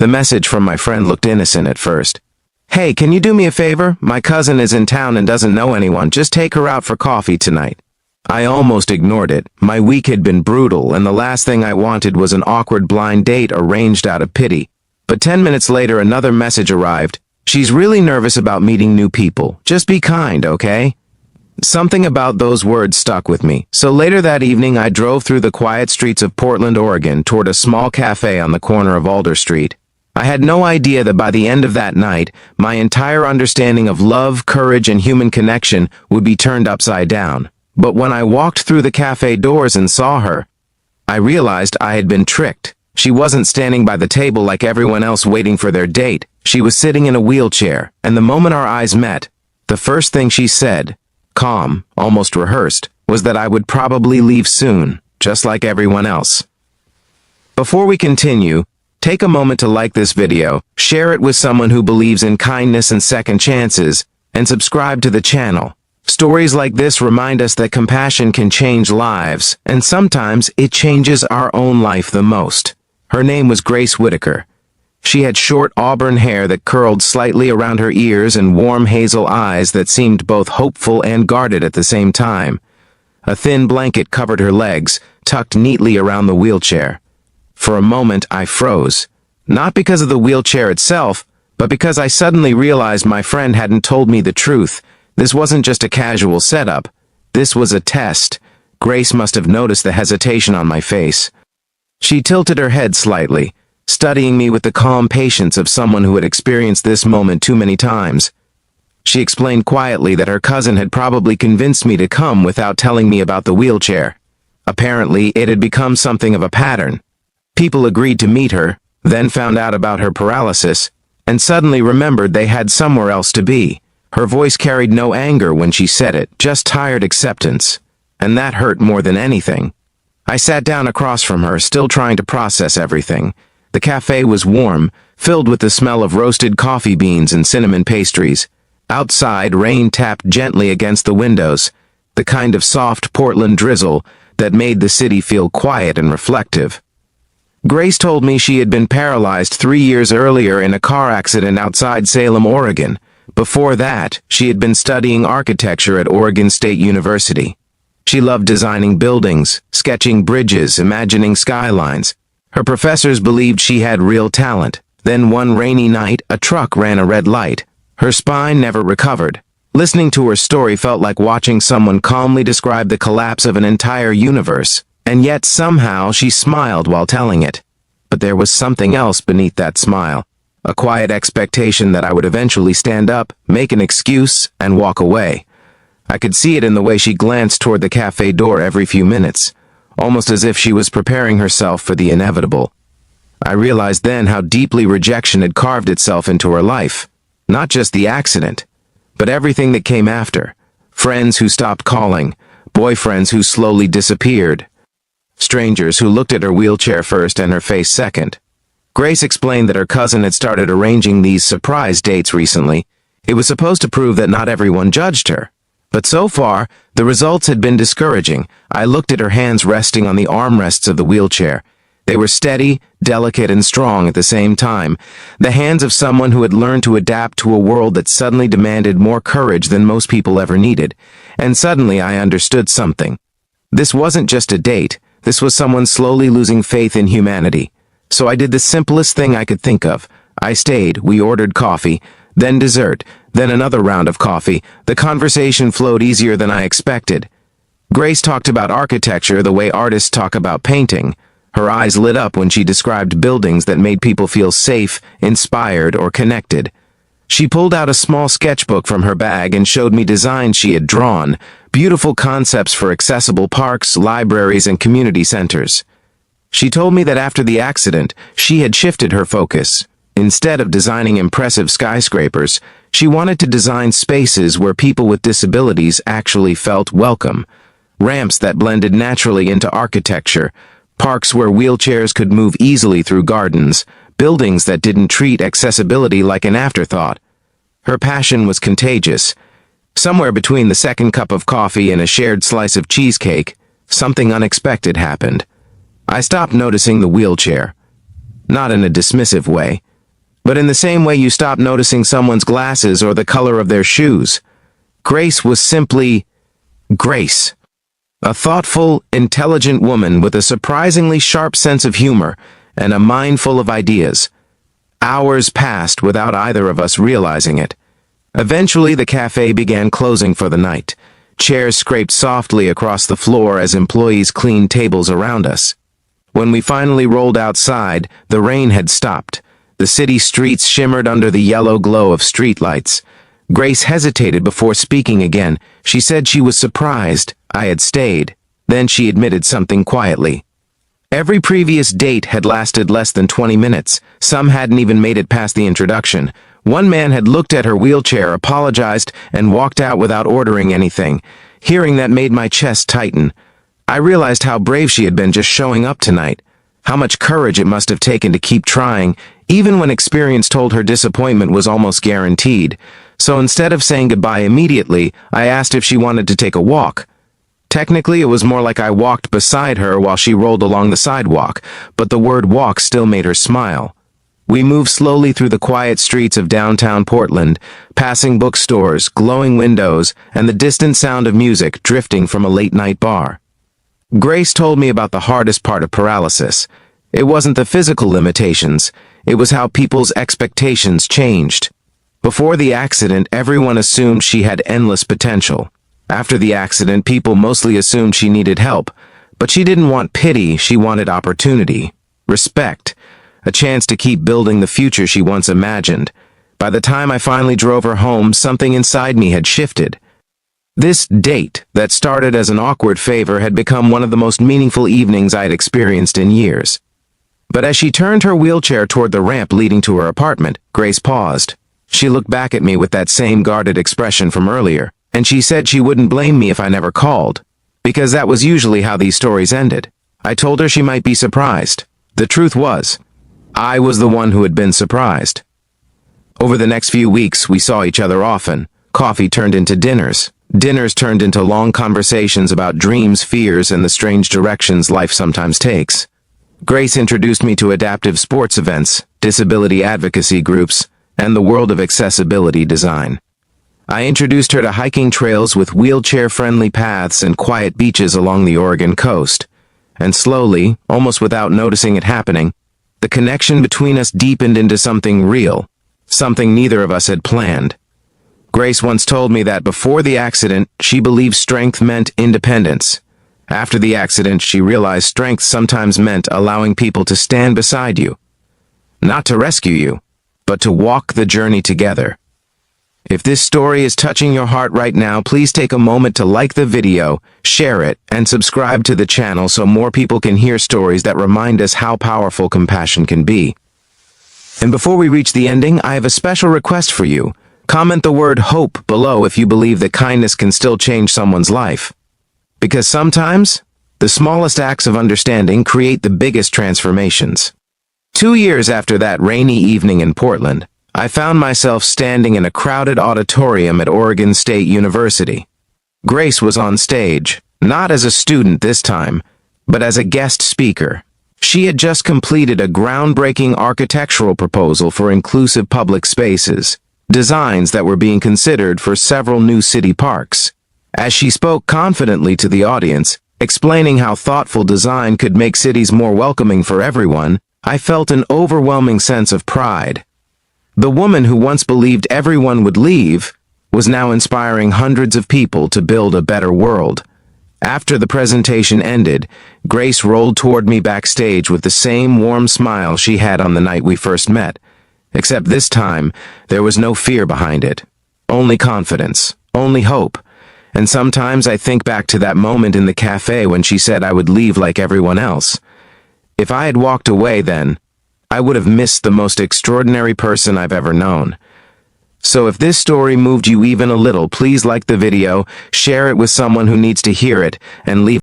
The message from my friend looked innocent at first. "Hey, can you do me a favor? My cousin is in town and doesn't know anyone. Just take her out for coffee tonight." I almost ignored it. My week had been brutal, and the last thing I wanted was an awkward blind date arranged out of pity. But 10 minutes later, another message arrived. "She's really nervous about meeting new people. Just be kind, okay?" Something about those words stuck with me. So later that evening, I drove through the quiet streets of Portland, Oregon, toward a small cafe on the corner of Alder Street. I had no idea that by the end of that night, my entire understanding of love, courage, and human connection would be turned upside down. But when I walked through the cafe doors and saw her, I realized I had been tricked. She wasn't standing by the table like everyone else waiting for their date. She was sitting in a wheelchair, and the moment our eyes met, the first thing she said, calm, almost rehearsed, was that I would probably leave soon, just like everyone else. Before we continue, take a moment to like this video, share it with someone who believes in kindness and second chances, and subscribe to the channel. Stories like this remind us that compassion can change lives, and sometimes it changes our own life the most. Her name was Grace Whitaker. She had short auburn hair that curled slightly around her ears and warm hazel eyes that seemed both hopeful and guarded at the same time. A thin blanket covered her legs, tucked neatly around the wheelchair. For a moment, I froze. Not because of the wheelchair itself, but because I suddenly realized my friend hadn't told me the truth. This wasn't just a casual setup. This was a test. Grace must have noticed the hesitation on my face. She tilted her head slightly, studying me with the calm patience of someone who had experienced this moment too many times. She explained quietly that her cousin had probably convinced me to come without telling me about the wheelchair. Apparently, it had become something of a pattern. People agreed to meet her, then found out about her paralysis, and suddenly remembered they had somewhere else to be. Her voice carried no anger when she said it, just tired acceptance. And that hurt more than anything. I sat down across from her, still trying to process everything. The cafe was warm, filled with the smell of roasted coffee beans and cinnamon pastries. Outside, rain tapped gently against the windows, the kind of soft Portland drizzle that made the city feel quiet and reflective. Grace told me she had been paralyzed 3 years earlier in a car accident outside Salem, Oregon. Before that, she had been studying architecture at Oregon State University. She loved designing buildings, sketching bridges, imagining skylines. Her professors believed she had real talent. Then one rainy night, a truck ran a red light. Her spine never recovered. Listening to her story felt like watching someone calmly describe the collapse of an entire universe. And yet somehow she smiled while telling it. But there was something else beneath that smile. A quiet expectation that I would eventually stand up, make an excuse, and walk away. I could see it in the way she glanced toward the cafe door every few minutes, almost as if she was preparing herself for the inevitable. I realized then how deeply rejection had carved itself into her life. Not just the accident, but everything that came after. Friends who stopped calling, boyfriends who slowly disappeared, strangers who looked at her wheelchair first and her face second. Grace explained that her cousin had started arranging these surprise dates recently. It was supposed to prove that not everyone judged her. But so far, the results had been discouraging. I looked at her hands resting on the armrests of the wheelchair. They were steady, delicate, and strong at the same time. The hands of someone who had learned to adapt to a world that suddenly demanded more courage than most people ever needed. And suddenly I understood something. This wasn't just a date. This was someone slowly losing faith in humanity. So I did the simplest thing I could think of. I stayed, we ordered coffee, then dessert, then another round of coffee. The conversation flowed easier than I expected. Grace talked about architecture the way artists talk about painting. Her eyes lit up when she described buildings that made people feel safe, inspired, or connected. She pulled out a small sketchbook from her bag and showed me designs she had drawn, beautiful concepts for accessible parks, libraries, and community centers. She told me that after the accident, she had shifted her focus. Instead of designing impressive skyscrapers, she wanted to design spaces where people with disabilities actually felt welcome. Ramps that blended naturally into architecture, parks where wheelchairs could move easily through gardens, buildings that didn't treat accessibility like an afterthought. Her passion was contagious. Somewhere between the second cup of coffee and a shared slice of cheesecake, something unexpected happened. I stopped noticing the wheelchair. Not in a dismissive way, But in the same way you stop noticing someone's glasses or the color of their shoes, Grace was simply Grace. A thoughtful, intelligent woman with a surprisingly sharp sense of humor and a mind full of ideas. Hours passed without either of us realizing it. Eventually, the cafe began closing for the night. Chairs scraped softly across the floor as employees cleaned tables around us. When we finally rolled outside, the rain had stopped. The city streets shimmered under the yellow glow of streetlights. Grace hesitated before speaking again. She said she was surprised I had stayed. Then she admitted something quietly. Every previous date had lasted less than 20 minutes. Some hadn't even made it past the introduction. One man had looked at her wheelchair, apologized, and walked out without ordering anything. Hearing that made my chest tighten. I realized how brave she had been just showing up tonight. How much courage it must have taken to keep trying, even when experience told her disappointment was almost guaranteed. So instead of saying goodbye immediately, I asked if she wanted to take a walk. Technically, it was more like I walked beside her while she rolled along the sidewalk, but the word walk still made her smile. We moved slowly through the quiet streets of downtown Portland, passing bookstores, glowing windows, and the distant sound of music drifting from a late-night bar. Grace told me about the hardest part of paralysis. It wasn't the physical limitations, it was how people's expectations changed. Before the accident, everyone assumed she had endless potential. After the accident, people mostly assumed she needed help. But she didn't want pity, she wanted opportunity, respect, a chance to keep building the future she once imagined. By the time I finally drove her home, something inside me had shifted. This date, that started as an awkward favor, had become one of the most meaningful evenings I'd experienced in years. But as she turned her wheelchair toward the ramp leading to her apartment, Grace paused. She looked back at me with that same guarded expression from earlier, and she said she wouldn't blame me if I never called, because that was usually how these stories ended. I told her she might be surprised. The truth was, I was the one who had been surprised. Over the next few weeks, we saw each other often. Coffee turned into dinners. Dinners turned into long conversations about dreams, fears, and the strange directions life sometimes takes. Grace introduced me to adaptive sports events, disability advocacy groups, and the world of accessibility design. I introduced her to hiking trails with wheelchair-friendly paths and quiet beaches along the Oregon coast. And slowly, almost without noticing it happening, the connection between us deepened into something real, something neither of us had planned. Grace once told me that before the accident, she believed strength meant independence. After the accident, she realized strength sometimes meant allowing people to stand beside you. Not to rescue you, but to walk the journey together. If this story is touching your heart right now, please take a moment to like the video, share it, and subscribe to the channel so more people can hear stories that remind us how powerful compassion can be. And before we reach the ending, I have a special request for you. Comment the word hope below if you believe that kindness can still change someone's life. Because sometimes, the smallest acts of understanding create the biggest transformations. 2 years after that rainy evening in Portland, I found myself standing in a crowded auditorium at Oregon State University. Grace was on stage, not as a student this time, but as a guest speaker. She had just completed a groundbreaking architectural proposal for inclusive public spaces, designs that were being considered for several new city parks. As she spoke confidently to the audience, explaining how thoughtful design could make cities more welcoming for everyone, I felt an overwhelming sense of pride. The woman who once believed everyone would leave was now inspiring hundreds of people to build a better world. After the presentation ended, Grace rolled toward me backstage with the same warm smile she had on the night we first met. Except this time, there was no fear behind it. Only confidence, only hope. And sometimes I think back to that moment in the cafe when she said I would leave like everyone else. If I had walked away then, I would have missed the most extraordinary person I've ever known. So if this story moved you even a little, please like the video, share it with someone who needs to hear it, and leave